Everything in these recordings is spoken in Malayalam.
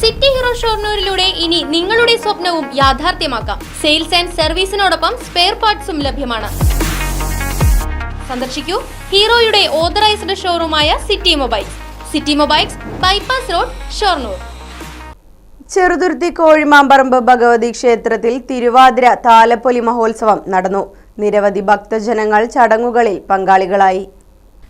സിറ്റി ഹീറോ ഷൊർണൂരിലൂടെ ഇനി നിങ്ങളുടെ സ്വപ്നവും യാഥാർത്ഥ്യമാക്കാം. സെയിൽസ് ആൻഡ് സർവീസിനോടൊപ്പം സ്പെയർ പാർട്സും ലഭ്യമാണ്. സന്ദർശിക്കൂ ഹീറോയുടെ ഓതറൈസ്ഡ് ഷോറൂമായ city mobiles, bypass road, Shoranur. Cheruthuruthy Kozhimamparambu Bhagavathi ക്ഷേത്രത്തിൽ തിരുവാതിര താലപ്പൊലി മഹോത്സവം നടന്നു. നിരവധി ഭക്തജനങ്ങൾ ചടങ്ങുകളിൽ പങ്കാളികളായി.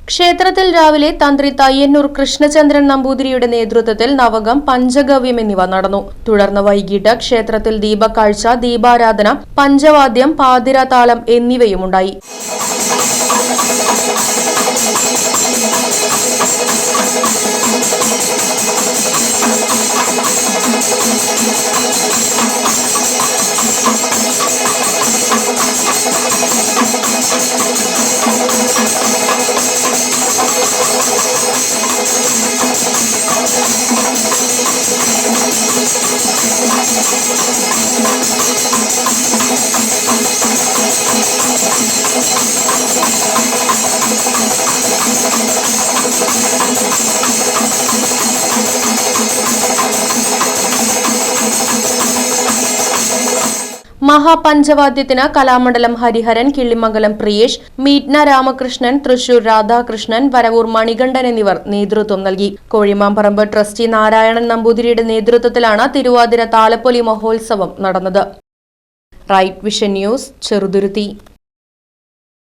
ക്ഷേത്രത്തിൽ രാവിലെ തന്ത്രി തയ്യന്നൂർ കൃഷ്ണചന്ദ്രൻ നമ്പൂതിരിയുടെ നേതൃത്വത്തിൽ നവകം, പഞ്ചഗവ്യം എന്നിവ നടന്നു. തുടർന്ന് വൈകിട്ട് ക്ഷേത്രത്തിൽ ദീപക്കാഴ്ച, ദീപാരാധന, പഞ്ചവാദ്യം, പാതിര താളം എന്നിവയുമുണ്ടായി. മഹാപഞ്ചവാദ്യത്തിന് കലാമണ്ഡലം ഹരിഹരൻ, കിള്ളിമംഗലം പ്രിയേഷ്, മീറ്റ്ന രാമകൃഷ്ണൻ, തൃശൂർ രാധാകൃഷ്ണൻ, വരവൂർ മണികണ്ഠൻ എന്നിവർ നേതൃത്വം നൽകി. കോഴിമാമ്പറമ്പ് ട്രസ്റ്റി നാരായണൻ നമ്പൂതിരിയുടെ നേതൃത്വത്തിലാണ് തിരുവാതിര താലപ്പൊലി മഹോത്സവം നടന്നത്. Right Vision News, Cheruthuruthy.